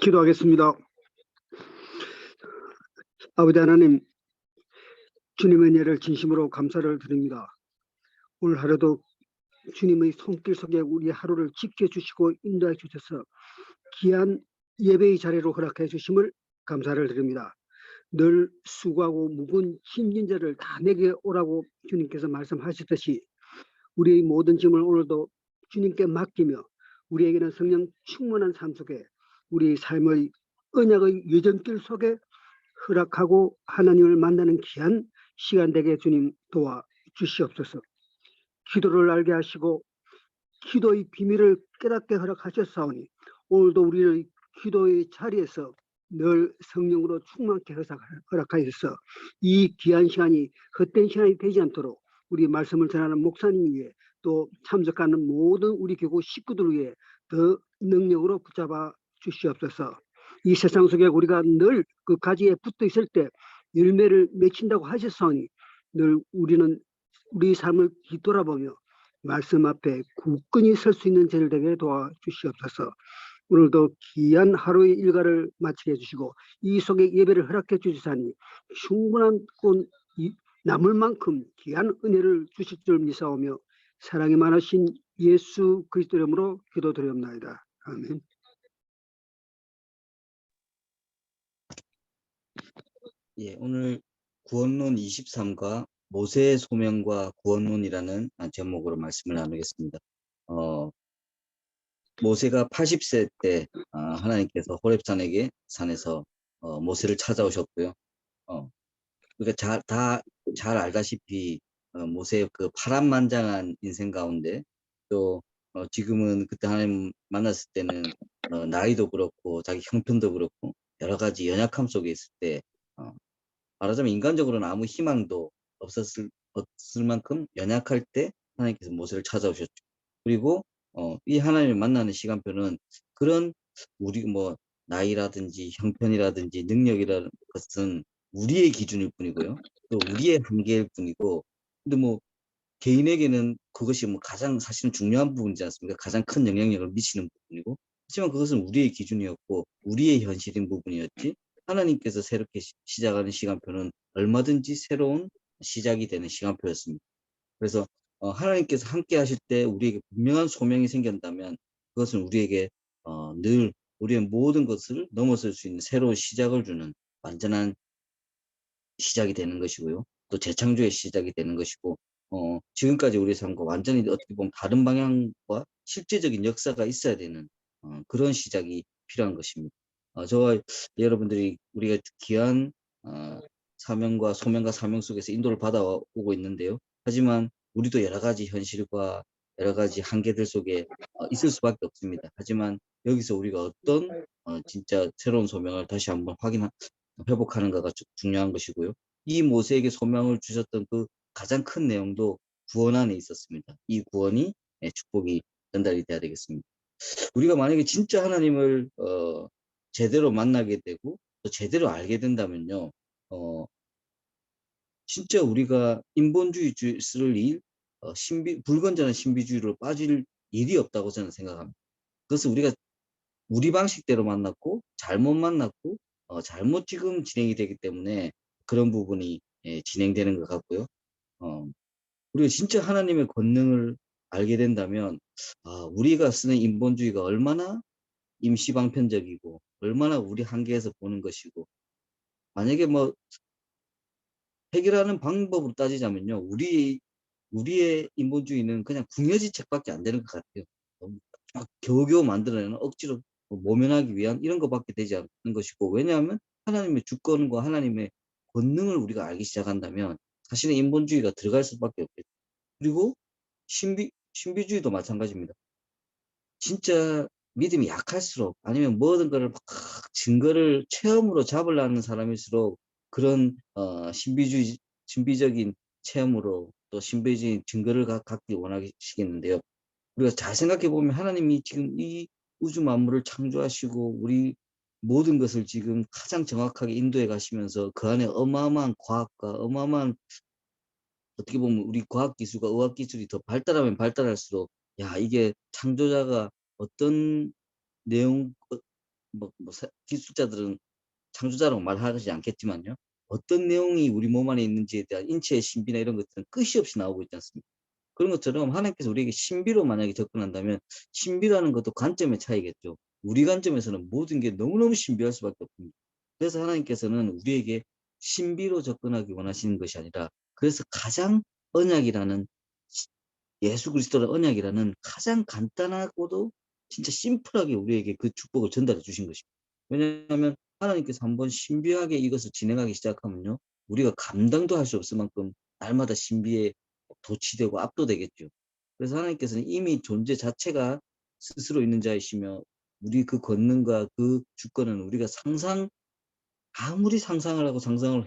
기도하겠습니다. 아버지 하나님, 주님의 은혜를 진심으로 감사를 드립니다. 오늘 하루도 주님의 손길 속에 우리 하루를 지켜주시고 인도해 주셔서 귀한 예배의 자리로 허락해 주심을 감사를 드립니다. 늘 수고하고 무거운 힘진 자를 다 내게 오라고 주님께서 말씀하셨듯이 우리의 모든 짐을 오늘도 주님께 맡기며 우리에게는 성령 충만한 삶 속에 우리 삶의 언약의 예정길 속에 허락하고 하나님을 만나는 귀한 시간 되게 주님 도와 주시옵소서. 기도를 알게 하시고 기도의 비밀을 깨닫게 허락하셨사오니 오늘도 우리의 기도의 자리에서 늘 성령으로 충만케 허락하셔서 이 귀한 시간이 헛된 시간이 되지 않도록 우리 말씀을 전하는 목사님 위에 또 참석하는 모든 우리 교구 식구들 위에 더 능력으로 붙잡아 주시옵소서. 이 세상 속에 우리가 늘 그 가지에 붙어 있을 때 열매를 맺힌다고 하셨사오니 늘 우리는 우리 삶을 뒤돌아보며 말씀 앞에 굳건히 설 수 있는 죄를 되게 도와주시옵소서. 오늘도 귀한 하루의 일과를 마치게 해주시고 이 속에 예배를 허락해 주시사니 충분한 남을 만큼 귀한 은혜를 주실 줄 믿사오며 사랑이 많으신 예수 그리스도 이름으로 기도드리옵나이다. 아멘. 예, 오늘 구원론 23과 모세의 소명과 구원론이라는 제목으로 말씀을 나누겠습니다. 모세가 80세 때 하나님께서 호렙산에서 모세를 찾아오셨고요. 그러니까 잘 알다시피 모세의 그 파란만장한 인생 가운데 또 지금은 그때 하나님 만났을 때는 나이도 그렇고 자기 형편도 그렇고 여러 가지 연약함 속에 있을 때 말하자면 인간적으로는 아무 희망도 없을 만큼 연약할 때 하나님께서 모세를 찾아오셨죠. 그리고 이 하나님을 만나는 시간표는 그런 우리 뭐 나이라든지 형편이라든지 능력이라는 것은 우리의 기준일 뿐이고요. 또 우리의 한계일 뿐이고, 근데 뭐 개인에게는 그것이 뭐 가장 사실은 중요한 부분이지 않습니까? 가장 큰 영향력을 미치는 부분이고, 하지만 그것은 우리의 기준이었고 우리의 현실인 부분이었지, 하나님께서 새롭게 시작하는 시간표는 얼마든지 새로운 시작이 되는 시간표였습니다. 그래서 하나님께서 함께 하실 때 우리에게 분명한 소명이 생긴다면 그것은 우리에게 늘 우리의 모든 것을 넘어설 수 있는 새로운 시작을 주는 완전한 시작이 되는 것이고요. 또 재창조의 시작이 되는 것이고, 지금까지 우리의 삶과 완전히 어떻게 보면 다른 방향과 실제적인 역사가 있어야 되는 그런 시작이 필요한 것입니다. 저와 여러분들이 우리가 귀한 사명과 소명과 사명 속에서 인도를 받아오고 있는데요. 하지만 우리도 여러 가지 현실과 여러 가지 한계들 속에 있을 수밖에 없습니다. 하지만 여기서 우리가 어떤 진짜 새로운 소명을 다시 한번 회복하는가가 중요한 것이고요. 이 모세에게 소명을 주셨던 그 가장 큰 내용도 구원 안에 있었습니다. 이 구원이 축복이 전달이 돼야 되겠습니다. 우리가 만약에 진짜 하나님을 제대로 만나게 되고 또 제대로 알게 된다면요, 진짜 우리가 인본주의 쓸 일, 불건전한 신비주의로 빠질 일이 없다고 저는 생각합니다. 그것은 우리가 우리 방식대로 만났고 잘못 만났고 잘못 지금 진행이 되기 때문에 그런 부분이 진행되는 것 같고요. 우리가 진짜 하나님의 권능을 알게 된다면 우리가 쓰는 인본주의가 얼마나 임시방편적이고 얼마나 우리 한계에서 보는 것이고, 만약에 뭐 해결하는 방법으로 따지자면요, 우리의 인본주의는 그냥 궁여지책밖에 안 되는 것 같아요. 막 겨우겨우 만들어내는 억지로 모면하기 위한 이런 것밖에 되지 않는 것이고, 왜냐하면 하나님의 주권과 하나님의 권능을 우리가 알기 시작한다면 사실은 인본주의가 들어갈 수밖에 없겠죠. 그리고 신비주의도 마찬가지입니다. 진짜 믿음이 약할수록 아니면 모든 거를 막 증거를 체험으로 잡으려는 사람일수록 그런 신비적인 체험으로 또 신비적인 증거를 갖기 원하시겠는데요. 우리가 잘 생각해 보면 하나님이 지금 이 우주 만물을 창조하시고 우리 모든 것을 지금 가장 정확하게 인도해 가시면서 그 안에 어마어마한 과학과 어마어마한, 어떻게 보면 우리 과학기술과 의학기술이 더 발달하면 발달할수록 이게 창조자가 어떤 기술자들은 창조자라고 말하지 않겠지만요. 어떤 내용이 우리 몸 안에 있는지에 대한 인체의 신비나 이런 것들은 끝이 없이 나오고 있지 않습니까? 그런 것처럼 하나님께서 우리에게 신비로 만약에 접근한다면 신비라는 것도 관점의 차이겠죠. 우리 관점에서는 모든 게 너무너무 신비할 수밖에 없습니다. 그래서 하나님께서는 우리에게 신비로 접근하기 원하시는 것이 아니라 그래서 가장 언약이라는 예수 그리스도의 언약이라는 가장 간단하고도 진짜 심플하게 우리에게 그 축복을 전달해 주신 것입니다. 왜냐하면 하나님께서 한번 신비하게 이것을 진행하기 시작하면요. 우리가 감당도 할 수 없을 만큼 날마다 신비에 도취되고 압도되겠죠. 그래서 하나님께서는 이미 존재 자체가 스스로 있는 자이시며 우리 그 권능과 그 주권은 우리가 아무리 상상을 하고 상상을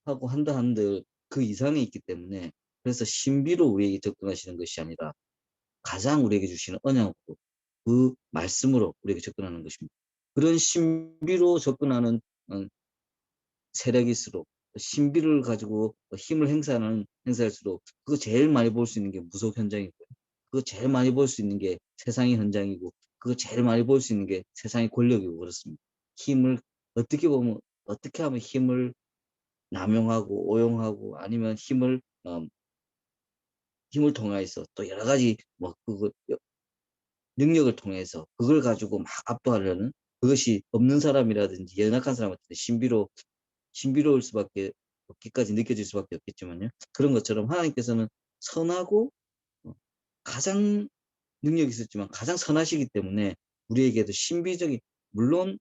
하고 한다 한들 그 이상에 있기 때문에 그래서 신비로 우리에게 접근하시는 것이 아니라 가장 우리에게 주시는 언약으로 그 말씀으로 우리에게 접근하는 것입니다. 그런 신비로 접근하는 어 세력일수록 신비를 가지고 힘을 행사할수록 그거 제일 많이 볼 수 있는 게 무속 현장이고요. 그거 제일 많이 볼 수 있는 게 세상의 현장이고 그거 제일 많이 볼 수 있는 게 세상의 권력이고 그렇습니다. 힘을 어떻게 보면 어떻게 하면 힘을 남용하고 오용하고 아니면 힘을 통해서 또 여러 가지 능력을 통해서 그걸 가지고 막 압도하려는 그것이 없는 사람이라든지 연약한 사람한테 신비로울 수밖에 없기까지 느껴질 수밖에 없겠지만요. 그런 것처럼 하나님께서는 선하고 가장 능력이 있었지만 가장 선하시기 때문에 우리에게도 신비적인 물론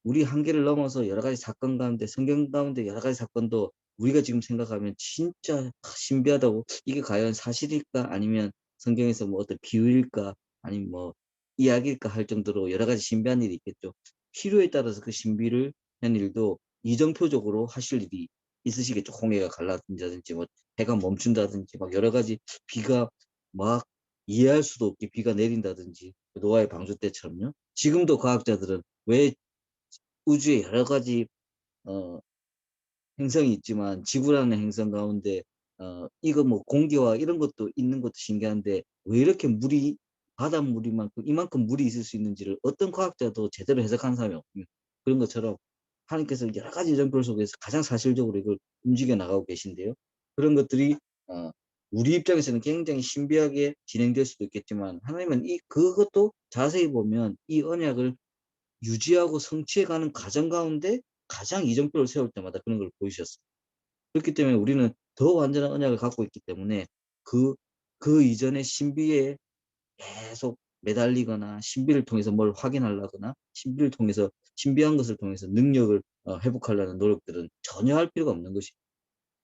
우리 한계를 넘어서 여러 가지 사건 가운데 성경 가운데 여러 가지 사건도 우리가 지금 생각하면 진짜 신비하다고 '이게 과연 사실일까? 아니면 성경에서 뭐 어떤 비유일까? 아니면 뭐 이야기일까?' 할 정도로 여러 가지 신비한 일이 있겠죠. 필요에 따라서 그 신비를 한 일도 이정표적으로 하실 일이 있으시겠죠. 홍해가 갈라진다든지 뭐 해가 멈춘다든지 막 여러 가지 비가 막 이해할 수도 없게 비가 내린다든지 노아의 방주 때처럼요. 지금도 과학자들은 왜 우주에 여러 가지 어 행성이 있지만 지구라는 행성 가운데 이거 뭐 공기와 이런 것도 있는 것도 신기한데 왜 이렇게 바닷물이만큼 이만큼 물이 있을 수 있는지를 어떤 과학자도 제대로 해석하는 사람이 없습니다. 그런 것처럼 하나님께서 여러 가지 연결 속에서 가장 사실적으로 이걸 움직여 나가고 계신데요. 그런 것들이 어 우리 입장에서는 굉장히 신비하게 진행될 수도 있겠지만 하나님은 그것도 자세히 보면 이 언약을 유지하고 성취해 가는 과정 가운데 가장 이정표를 세울 때마다 그런 걸 보이셨어요. 그렇기 때문에 우리는 더 완전한 언약을 갖고 있기 때문에 그 이전의 신비에 계속 매달리거나 신비를 통해서 뭘 확인하려거나 신비한 것을 통해서 능력을 회복하려는 노력들은 전혀 할 필요가 없는 것이죠.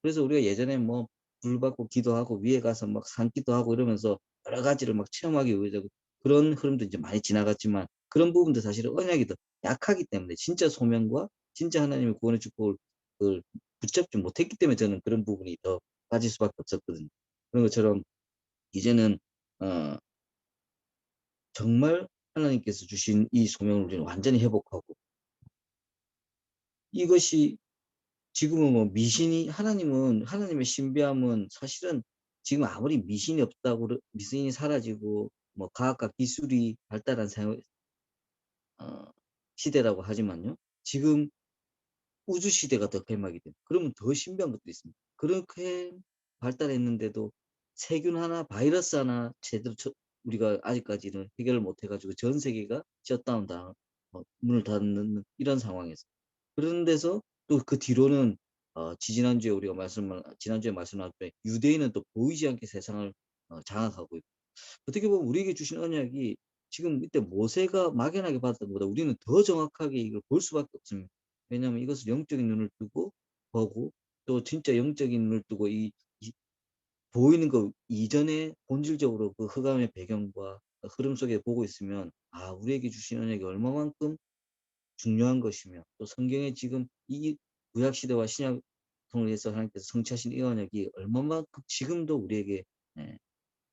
그래서 우리가 예전에 뭐 불 받고 기도하고 위에 가서 막 산기도 하고 이러면서 여러 가지를 막 체험하기 위해서 그런 흐름도 이제 많이 지나갔지만 그런 부분도 사실은 언약이 더 약하기 때문에 진짜 소명과 진짜 하나님의 구원의 축복을 그걸 붙잡지 못했기 때문에 저는 그런 부분이 더 빠질 수밖에 없었거든요. 그런 것처럼 이제는 어 정말 하나님께서 주신 이 소명을 우리는 완전히 회복하고 이것이 지금은 뭐 미신이 하나님의 신비함은 사실은 지금 아무리 미신이 없다고 미신이 사라지고 뭐 과학과 기술이 발달한 어 시대라고 하지만요. 지금 우주 시대가 더 개막이 돼요. 그러면 더 신비한 것도 있습니다. 그렇게 발달했는데도 세균 하나, 바이러스 하나 제대로 우리가 아직까지는 해결을 못 해 가지고 전 세계가 셧다운 문을 닫는 이런 상황에서 그런 데서 또 그 뒤로는 지난주에 말씀 나눴던 유대인은 또 보이지 않게 세상을 장악하고 있고 어떻게 보면 우리에게 주신 언약이 지금 이때 모세가 막연하게 받았던 것보다 우리는 더 정확하게 이걸 볼 수밖에 없습니다. 왜냐하면 이것을 영적인 눈을 뜨고 보고 또 진짜 영적인 눈을 뜨고 이 보이는 거 이전에 본질적으로 그 흑암의 배경과 흐름 속에 보고 있으면 우리에게 주신 언약이 얼마만큼 중요한 것이며 또 성경에 지금 이 구약 시대와 신약 통해서 하나님께서 성취하신 이 언약이 얼마만큼 지금도 우리에게 예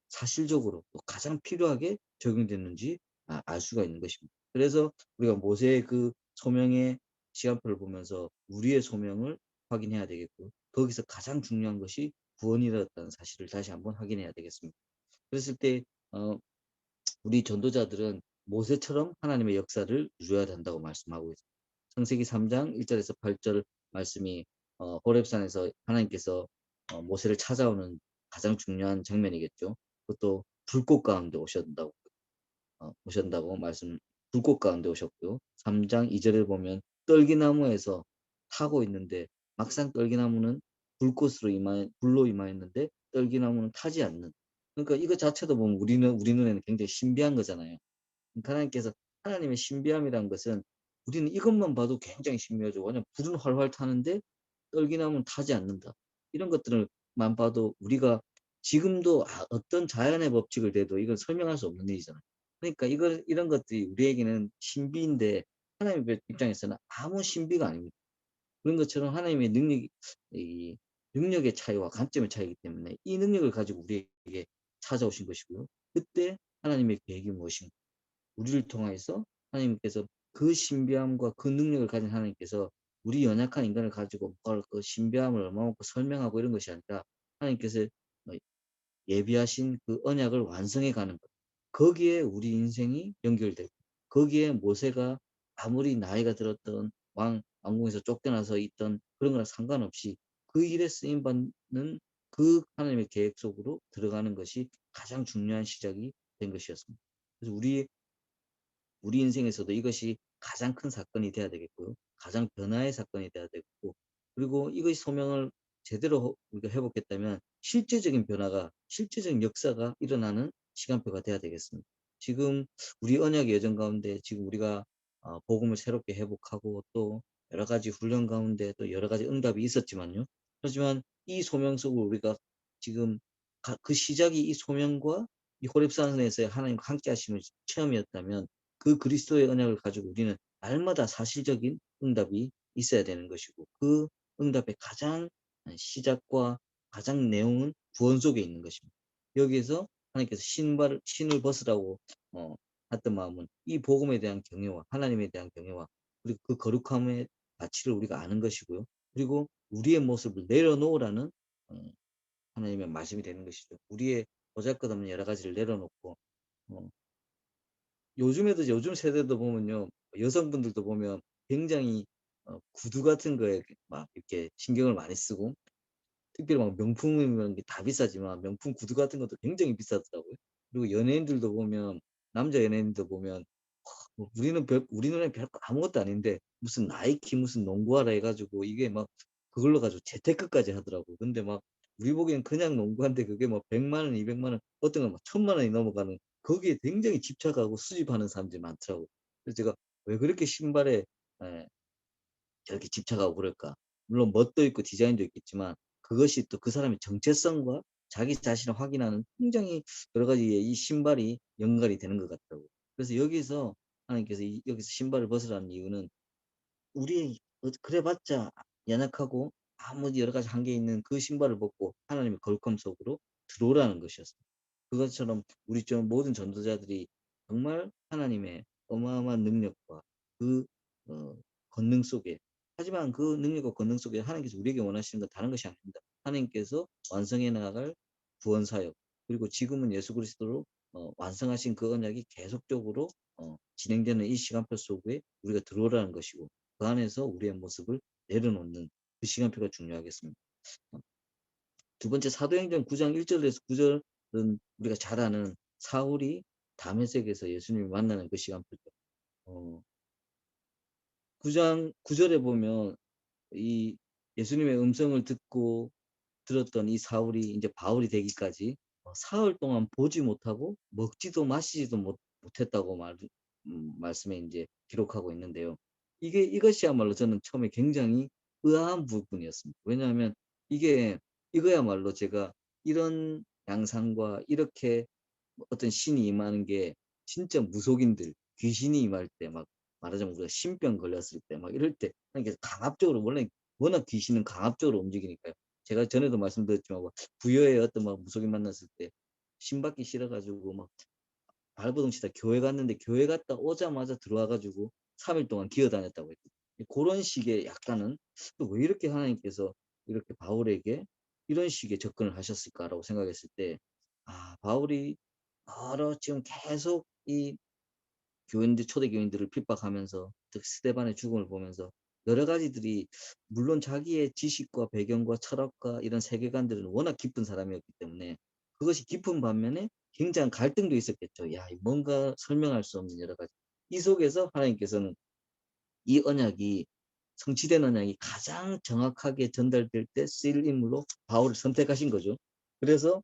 사실적으로 또 가장 필요하게 적용됐는지 알 수가 있는 것입니다. 그래서 우리가 모세의 그 소명의 시간표를 보면서 우리의 소명을 확인해야 되겠고 거기서 가장 중요한 것이 구원이었다는 사실을 다시 한번 확인해야 되겠습니다. 그랬을 때 어 우리 전도자들은 모세처럼 하나님의 역사를 누려야 된다고 말씀하고 있습니다. 창세기 3장 1절에서 8절 말씀이 호렙산에서 하나님께서 모세를 찾아오는 가장 중요한 장면이겠죠. 그것도 불꽃 가운데 오셨다고 말씀, 불꽃 가운데 오셨고요. 3장 2절에 보면 떨기나무에서 타고 있는데 막상 떨기나무는 불로 임하였는데 떨기나무는 타지 않는. 그러니까 이거 자체도 보면 우리 눈에는 굉장히 신비한 거잖아요. 그러니까 하나님께서 하나님의 신비함이라는 것은 우리는 이것만 봐도 굉장히 신비하죠. 왜냐하면 불은 활활 타는데 떨기나무는 타지 않는다. 이런 것들을만 봐도 우리가 지금도 어떤 자연의 법칙을 대도 이건 설명할 수 없는 일이잖아요. 그러니까 이런 것들이 우리에게는 신비인데 하나님의 입장에서는 아무 신비가 아닙니다. 그런 것처럼 하나님의 이 능력의 차이와 관점의 차이이기 때문에 이 능력을 가지고 우리에게 찾아오신 것이고요. 그때 하나님의 계획이 무엇인가? 우리를 통하여서 하나님께서 그 신비함과 그 능력을 가진 하나님께서 우리 연약한 인간을 가지고 뭘 그 신비함을 얼마만큼 설명하고 이런 것이 아니라 하나님께서 어 예비하신 그 언약을 완성해 가는 것. 거기에 우리 인생이 연결되고 거기에 모세가 아무리 나이가 들었던 왕궁에서 쫓겨나서 있던 그런 거랑 상관없이 그 일에 쓰임 받는 그 하나님의 계획 속으로 들어가는 것이 가장 중요한 시작이 된 것이었습니다. 그래서 우리 인생에서도 이것이 가장 큰 사건이 돼야 되겠고요. 가장 변화의 사건이 돼야 되겠고, 그리고 이것이 소명을 제대로 우리가 회복했다면 실제적인 변화가, 실제적인 역사가 일어나는 시간표가 돼야 되겠습니다. 지금 우리 언약의 여정 가운데 지금 우리가 복음을 새롭게 회복하고 또 여러 가지 훈련 가운데 또 여러 가지 응답이 있었지만요. 하지만 이 소명 속으로 우리가 지금 그 시작이 이 소명과 이 호렙산에서의 하나님과 함께 하심의 체험이었다면 그 그리스도의 언약을 가지고 우리는 날마다 사실적인 응답이 있어야 되는 것이고 그 응답의 가장 시작과 가장 내용은 구원 속에 있는 것입니다. 여기에서 하나님께서 신을 벗으라고 했던 마음은 이 복음에 대한 경외와 하나님에 대한 경외와 그리고 그 거룩함의 가치를 우리가 아는 것이고요. 그리고 우리의 모습을 내려놓으라는 어, 하나님의 말씀이 되는 것이죠. 우리의 보잘것없는 여러 가지를 내려놓고 어, 요즘 세대도 보면요. 여성분들도 보면 굉장히 구두 같은 거에 막 이렇게 신경을 많이 쓰고 특별히 막 명품이면 다 비싸지만 명품 구두 같은 것도 굉장히 비싸더라고요. 그리고 연예인들도 보면 남자 연예인들 보면 뭐 우리 눈에 별거 아무것도 아닌데 무슨 나이키 무슨 농구화라 해 가지고 이게 막 그걸로 가지고 재테크까지 하더라고요. 근데 막 우리 보기엔 그냥 농구화인데 그게 뭐 100만 원, 200만 원 어떤 건 막 1000만 원이 넘어가는 거기에 굉장히 집착하고 수집하는 사람들이 많더라고요. 그래서 제가 '왜 그렇게 신발에 예 저렇게 집착하고 그럴까?' 물론 멋도 있고 디자인도 있겠지만 그것이 또 그 사람의 정체성과 자기 자신을 확인하는 굉장히 여러 가지의 이 신발이 연관이 되는 것 같더라고요. 그래서 여기서 하나님께서 여기서 신발을 벗으라는 이유는 우리의 그래 봤자 연약하고 아무 여러 가지 한계 있는 그 신발을 벗고 하나님의 거룩함 속으로 들어오라는 것이었습니다. 그것처럼 우리 좀 모든 전도자들이 정말 하나님의 어마어마한 능력과 그 어 권능 속에 하지만 그 능력과 권능 속에 하나님께서 우리에게 원하시는 건 다른 것이 아닙니다. 하나님께서 완성해 나갈 구원 사역 그리고 지금은 예수 그리스도로 완성하신 그 언약이 계속적으로 진행되는 이 시간표 속에 우리가 들어오라는 것이고 그 안에서 우리의 모습을 내려놓는 그 시간표가 중요하겠습니다. 어 두 번째 사도행전 9장 1 절에서 9 절은 우리가 잘 아는 사울이 다메섹에서 예수님을 만나는 그 시간표죠. 어 9장 9 절에 보면 이 예수님의 음성을 듣고 들었던 이 사울이 이제 바울이 되기까지 사흘 동안 보지 못하고 먹지도 마시지도 못했다고 말씀에 이제 기록하고 있는데요. 이것이야말로 저는 처음에 굉장히 의아한 부분이었습니다. 왜냐하면 이게 이거야말로 제가 이런 양상과 이렇게 어떤 신이 임하는 게 진짜 무속인들 귀신이 임할 때 막 말하자면 우리가 신병 걸렸을 때 막 이럴 때 그러니까 강압적으로 원래 워낙 귀신은 강압적으로 움직이니까요. 제가 전에도 말씀드렸지만 뭐 부여의 어떤 막 무속인 만났을 때 신받기 싫어 가지고 막 발버둥 치다 교회 갔는데 교회 갔다 오자마자 들어와 가지고 3일 동안 기어 다녔다고 했거든요. 고런 식의 약간은 '또 왜 이렇게 하나님께서 이렇게 바울에게 이런 식의 접근을 하셨을까?'라고 생각했을 때 바울이 지금 계속 이 교인들 초대 교인들을 핍박하면서 특히 스데반의 죽음을 보면서 여러 가지들이 물론 자기의 지식과 배경과 철학과 이런 세계관들은 워낙 깊은 사람이었기 때문에 그것이 깊은 반면에 굉장한 갈등도 있었겠죠. 야, 뭔가 설명할 수 없는 여러 가지. 이 속에서 하나님께서는 이 언약이 성취된 언약이 가장 정확하게 전달될 때 쓰일 인물로 바울을 선택하신 거죠. 그래서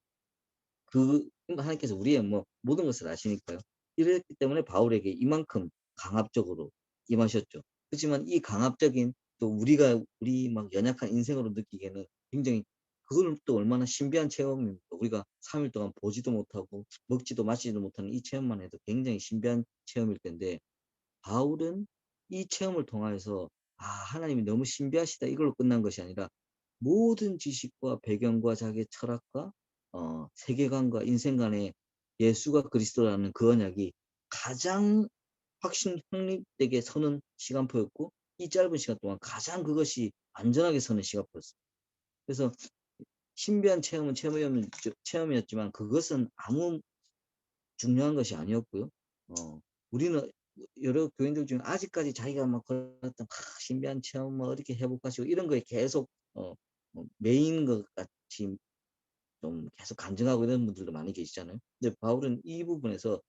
하나님께서 우리의 뭐 모든 것을 아시니까요. 이랬기 때문에 바울에게 이만큼 강압적으로 임하셨죠. 그렇지만 이 강압적인 또 우리 막 연약한 인생으로 느끼기에는 굉장히 그거는 또 얼마나 신비한 체험입니까. 우리가 3일 동안 보지도 못하고 먹지도 마시지도 못하는 이 체험만 해도 굉장히 신비한 체험일 텐데 바울은 이 체험을 통하여서 '아 하나님이 너무 신비하시다.' 이걸로 끝난 것이 아니라 모든 지식과 배경과 자기의 철학과 세계관과 인생관에 예수가 그리스도라는 그 언약이 가장 확립되게 서는 시간표였고 이 짧은 시간 동안 가장 그것이 안전하게 서는 시간표였습니다. 그래서 신비한 체험은 체험이었지만 그것은 아무 중요한 것이 아니었고요. 우리는 여러 교인들 중에 아직까지 자기가 막 걸었던 신비한 체험 뭐 어떻게 회복하시고 이런 거에 계속 매인 것 같이 좀 계속 간증하고 이런 분들도 많이 계시잖아요. 근데 바울은 이 부분에서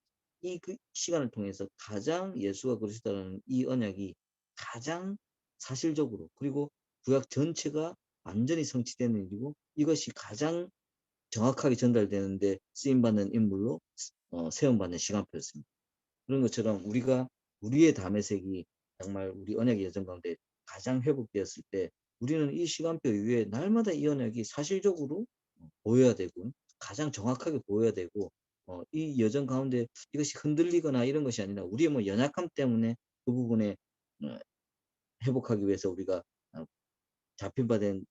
그 시간을 통해서 가장 예수가 그리스도라는 이 언약이 가장 사실적으로 그리고 구약 전체가 완전히 성취되는 일이고 이것이 가장 정확하게 전달되는데 쓰임받는 인물로 세움받는 시간표였습니다. 그런 것처럼 우리가 우리의 담의색이 정말 우리 언약의 여정 가운데 가장 회복되었을 때 우리는 이 시간표 이후에 날마다 이 언약이 사실적으로 보여야 되고 가장 정확하게 보여야 되고 이 여정 가운데 이것이 흔들리거나 이런 것이 아니라 우리의 뭐 연약함 때문에 그 부분에 어 회복하기 위해서 우리가 잡힌 바 된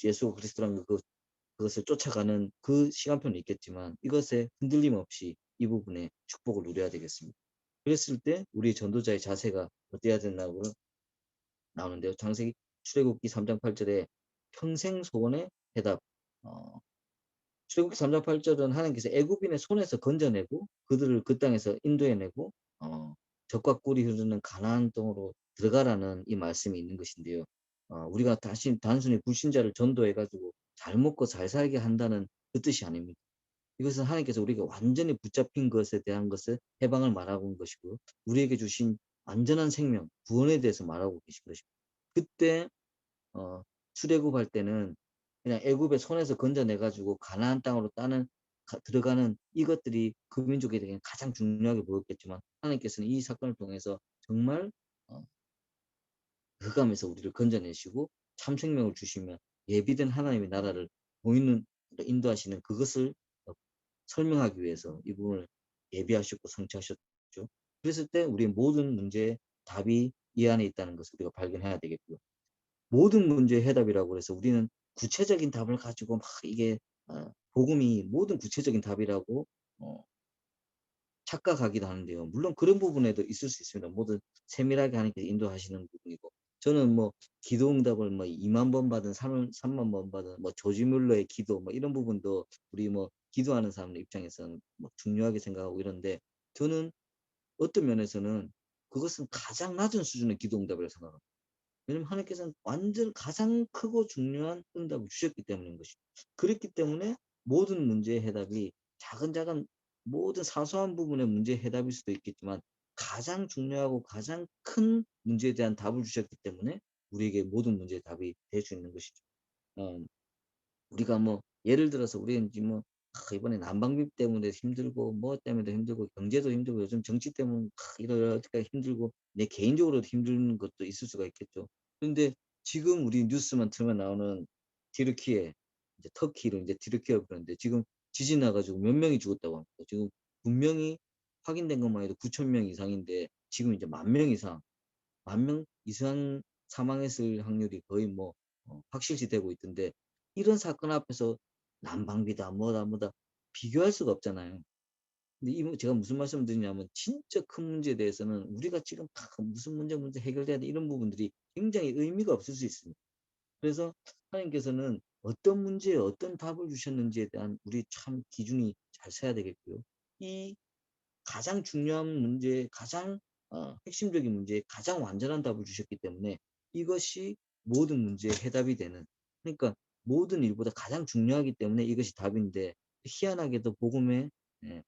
예수 그리스도라는 그것을 쫓아가는 그 시간표는 있겠지만 이것에 흔들림 없이 이 부분에 축복을 누려야 되겠습니다. 그랬을 때 우리 전도자의 자세가 어때야 되나고 나오는데요. 출애굽기 3장 8 절에 평생 소원의 해답. 어 출애굽기 3장 8 절은 하나님께서 애굽인의 손에서 건져내고 그들을 그 땅에서 인도해내고 젖과 꿀이 흐르는 가나안 땅으로 들어가라는 이 말씀이 있는 것인데요. 우리가 다시 단순히 불신자를 전도해 가지고 잘 먹고 잘 살게 한다는 그 뜻이 아닙니다. 이것은 하나님께서 우리에게 완전히 붙잡힌 것에 대한 것을 해방을 말하고 있는 것이고요. 우리에게 주신 완전한 생명, 구원에 대해서 말하고 계신 것입니다. 그때 출애굽할 때는 그냥 애굽의 손에서 건져내 가지고 가나안 땅으로 들어가는 이것들이 그 민족에게 가장 중요하게 보였겠지만 하나님께서는 이 사건을 통해서 정말 어 흑암에서 우리를 건져내시고 참 생명을 주시며 예비된 하나님의 나라를 보이는 인도하시는 그것을 설명하기 위해서 이 부분을 예비하셨고 성취하셨죠. 그랬을 때 우리의 모든 문제의 답이 이 안에 있다는 것을 우리가 발견해야 되겠고요. 모든 문제의 해답이라고 해서 우리는 구체적인 답을 가지고 막 이게 복음이 모든 구체적인 답이라고 어 착각하기도 하는데요. 물론 그런 부분에도 있을 수 있습니다. 모든 세밀하게 하나님께서 인도하시는 부분이고. 저는 뭐 기도 응답을 뭐 2만 번 받은 3만 번 받은 뭐 조지 뮬러의 기도 뭐 이런 부분도 우리 뭐 기도하는 사람들 입장에서는 뭐 중요하게 생각하고 이런데 저는 어떤 면에서는 그것은 가장 낮은 수준의 기도 응답이라고 생각합니다. 왜냐면 하나님께서는 완전 가장 크고 중요한 응답을 주셨기 때문인 것이죠. 그렇기 때문에 모든 문제의 해답이 작은 모든 사소한 부분의 문제의 해답일 수도 있겠지만 가장 중요하고 가장 큰 문제에 대한 답을 주셨기 때문에 우리에게 모든 문제의 답이 될 수 있는 것이죠. 어 우리가 뭐 예를 들어서 우리는 지금 뭐 이번에 난방비 때문에 힘들고 뭐 때문에도 힘들고 경제도 힘들고 요즘 정치 때문에 이러저러니까 힘들고 내 개인적으로도 힘든 것도 있을 수가 있겠죠. 그런데 지금 우리 뉴스만 틀면 나오는 튀르키예 이제 터키로 이제 튀르키예라고 그러는데 지금 지진 나 가지고 몇 명이 죽었다고 합니다. 지금 분명히 확인된 것만 해도 9천 명 이상인데 지금 이제 10,000명 이상 10,000명 이상 사망했을 확률이 거의 뭐 확실시 되고 있던데 이런 사건 앞에서 난방비다 뭐다 비교할 수가 없잖아요. 근데 제가 무슨 말씀을 드리냐면 진짜 큰 문제에 대해서는 우리가 지금 다 무슨 문제 해결돼야 돼 이런 부분들이 굉장히 의미가 없을 수 있습니다. 그래서 하나님께서는 어떤 문제에 어떤 답을 주셨는지에 대한 우리 참 기준이 잘 서야 되겠고요. 이 가장 중요한 문제에 가장 핵심적인 문제에 가장 완전한 답을 주셨기 때문에 이것이 모든 문제의 해답이 되는, 그러니까 모든 일보다 가장 중요하기 때문에 이것이 답인데, 희한하게도 복음의 예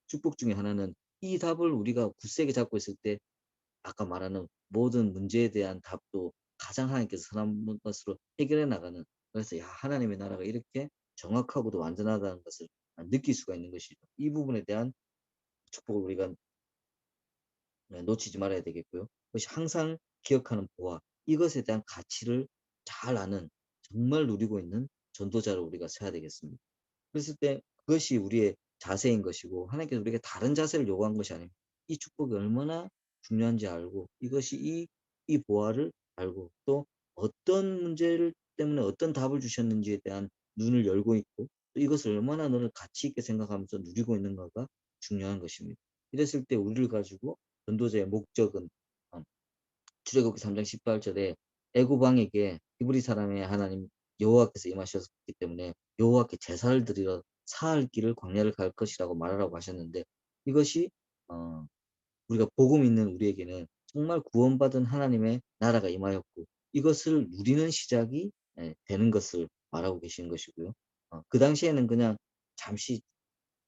축복 중에 하나는 이 답을 우리가 굳세게 잡고 있을 때 아까 말하는 모든 문제에 대한 답도 가장 하나님께서 선한 것으로 해결해 나가는, 그래서 야 하나님의 나라가 이렇게 정확하고도 완전하다는 것을 느낄 수가 있는 것이죠. 이 부분에 대한 축복을 우리가 놓치지 말아야 되겠고요. 그것이 항상 기억하는 보아, 이것에 대한 가치를 잘 아는, 정말 누리고 있는 전도자로 우리가 서야 되겠습니다. 그랬을 때 그것이 우리의 자세인 것이고, 하나님께서 우리에게 다른 자세를 요구한 것이 아닙니다. 이 축복이 얼마나 중요한지 알고, 이것이 이 보아를 알고, 또 어떤 문제를 때문에 어떤 답을 주셨는지에 대한 눈을 열고 있고, 또 이것을 얼마나 너를 가치 있게 생각하면서 누리고 있는가가 중요한 것입니다. 이랬을 때 우리를 가지고 전도자의 목적은 출애굽기 3장 18절에 애굽 왕에게 히브리 사람의 하나님 여호와께서 임하셨기 때문에 여호와께 제사를 드리러 사흘 길을 광야를 갈 것이라고 말하라고 하셨는데, 이것이 어 우리가 복음 있는 우리에게는 정말 구원받은 하나님의 나라가 임하였고, 이것을 누리는 시작이 되는 것을 말하고 계시는 것이고요. 그 당시에는 그냥 잠시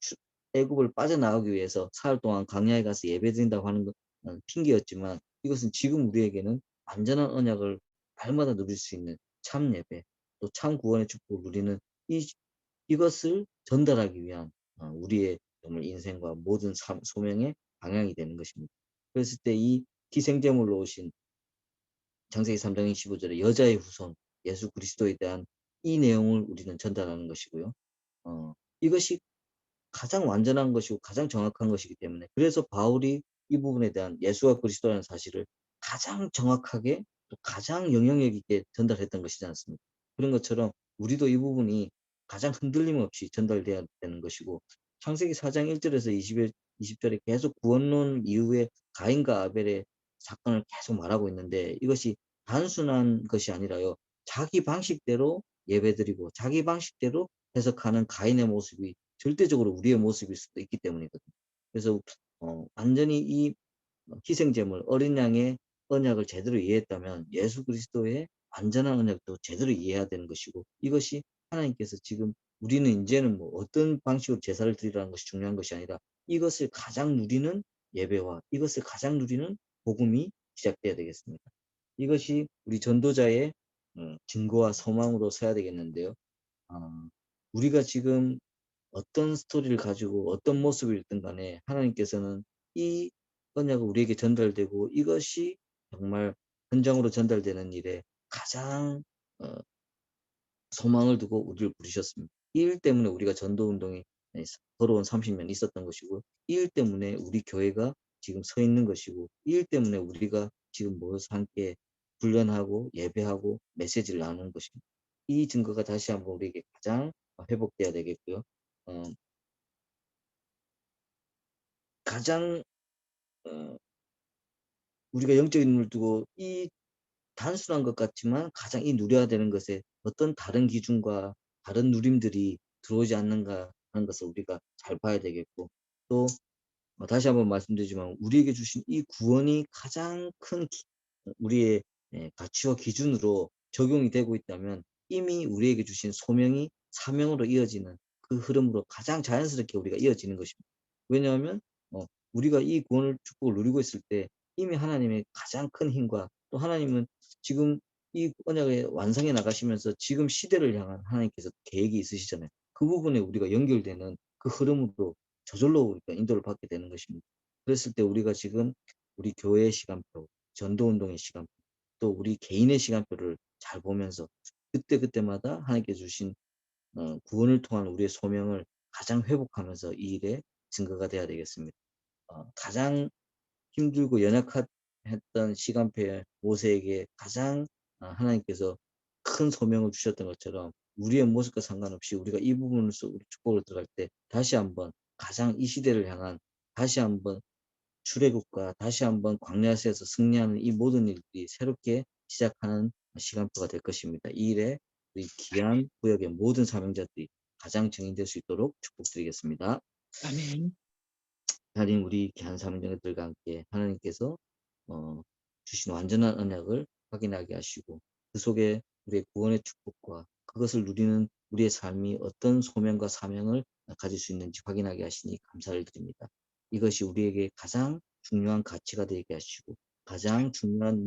출 애굽을 빠져나가기 위해서 사흘 동안 광야에 가서 예배드린다고 하는 것 핑계였지만, 이것은 지금 우리에게는 완전한 언약을 날마다 누릴 수 있는 참 예배, 또 참 구원의 축복을 누리는 이 이것을 전달하기 위한 우리의 정말 인생과 모든 삶 소명의 방향이 되는 것입니다. 그랬을 때 이 희생제물로 오신 창세기 3장 25 절에 여자의 후손 예수 그리스도에 대한 이 내용을 우리는 전달하는 것이고요. 이것이 가장 완전한 것이고 가장 정확한 것이기 때문에, 그래서 바울이 이 부분에 대한 예수가 그리스도라는 사실을 가장 정확하게 또 가장 영향력 있게 전달했던 것이지 않습니까? 그런 것처럼 우리도 이 부분이 가장 흔들림 없이 전달돼야 되는 것이고, 창세기 4장 1 절에서 20 절에 계속 구원론 이후에 가인과 아벨의 사건을 계속 말하고 있는데, 이것이 단순한 것이 아니라요, 자기 방식대로 예배드리고 자기 방식대로 해석하는 가인의 모습이 절대적으로 우리의 모습일 수도 있기 때문이거든요. 그래서 완전히 이 희생 제물 어린 양의 언약을 제대로 이해했다면 예수 그리스도의 완전한 언약도 제대로 이해해야 되는 것이고, 이것이 하나님께서 지금 우리는 인제는 뭐 어떤 방식으로 제사를 드리라는 것이 중요한 것이 아니라 이것을 가장 누리는 예배와 이것을 가장 누리는 복음이 시작돼야 되겠습니다. 이것이 우리 전도자의 증거와 소망으로 서야 되겠는데요. 아 우리가 지금 어떤 스토리를 가지고 어떤 모습을 든 간에 하나님께서는 이 언약이 우리에게 전달되고 이것이 정말 현장으로 전달되는 일에 가장 어 소망을 두고 우리를 부르셨습니다. 이 일 때문에 우리가 전도 운동이 걸어온 30년 있었던 것이고, 이 일 때문에 우리 교회가 지금 서 있는 것이고, 이 일 때문에 우리가 지금 모여서 함께 훈련하고 예배하고 메시지를 나누는 것입니다. 이 증거가 다시 한번 우리에게 가장 회복돼야 되겠고요. 어 가장 어 우리가 영적인 눈을 두고 이 단순한 것 같지만 가장 이 누려야 되는 것에 어떤 다른 기준과 다른 누림들이 들어오지 않는가 하는 것을 우리가 잘 봐야 되겠고, 또 다시 한번 말씀드리지만 우리에게 주신 이 구원이 가장 큰 우리의 가치와 기준으로 적용이 되고 있다면 이미 우리에게 주신 소명이 사명으로 이어지는 그 흐름으로 가장 자연스럽게 우리가 이어지는 것입니다. 왜냐하면 우리가 이 구원을 축복을 누리고 있을 때 이미 하나님의 가장 큰 힘과, 또 하나님은 지금 이 언약을 완성해 나가시면서 지금 시대를 향한 하나님께서 계획이 있으시잖아요. 그 부분에 우리가 연결되는 그 흐름으로 저절로 우리가 인도를 받게 되는 것입니다. 그랬을 때 우리가 지금 우리 교회의 시간표, 전도운동의 시간표, 또 우리 개인의 시간표를 잘 보면서 그때그때마다 하나님께 주신 구원을 통한 우리의 소명을 가장 회복하면서 이 일에 증거가 돼야 되겠습니다. 가장 힘들고 연약했던 시간표에 모세에게 가장 하나님께서 큰 소명을 주셨던 것처럼 우리의 모습과 상관없이 우리가 이 부분을 우리 축복을 들어갈 때 다시 한번 가장 이 시대를 향한, 다시 한번 출애굽과 다시 한번 광야에서 승리하는 이 모든 일들이 새롭게 시작하는 시간표가 될 것입니다. 이 일에 우리 귀한 구역의 모든 사명자들이 가장 증인될 수 있도록 축복드리겠습니다. 아멘. 기다린 우리 귀한 사명자들과 함께 하나님께서 주신 완전한 언약을 확인하게 하시고 그 속에 우리의 구원의 축복과 그것을 누리는 우리의 삶이 어떤 소명과 사명을 가질 수 있는지 확인하게 하시니 감사를 드립니다. 이것이 우리에게 가장 중요한 가치가 되게 하시고 가장 중요한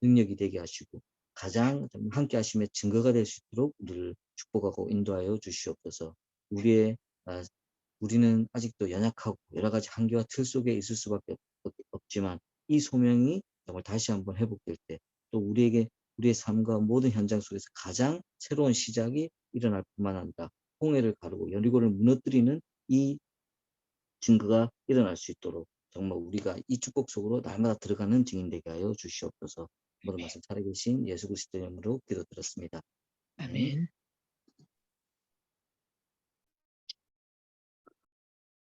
능력이 되게 하시고 가장 함께 하심의 증거가 될 수 있도록 우리를 축복하고 인도하여 주시옵소서. 우리의 아, 우리는 아직도 연약하고 여러 가지 한계와 틀 속에 있을 수밖에 없지만 이 소명이 정말 다시 한번 회복될 때 또 우리에게 우리의 삶과 모든 현장 속에서 가장 새로운 시작이 일어날 뿐만 아니라 홍해를 가르고 여리고를 무너뜨리는 이 증거가 일어날 수 있도록 정말 우리가 이 축복 속으로 날마다 들어가는 증인 되게 하여 주시옵소서. 모든 말씀 살아계신 예수 그리스도의 이름으로 기도드렸습니다. 아멘. 아멘.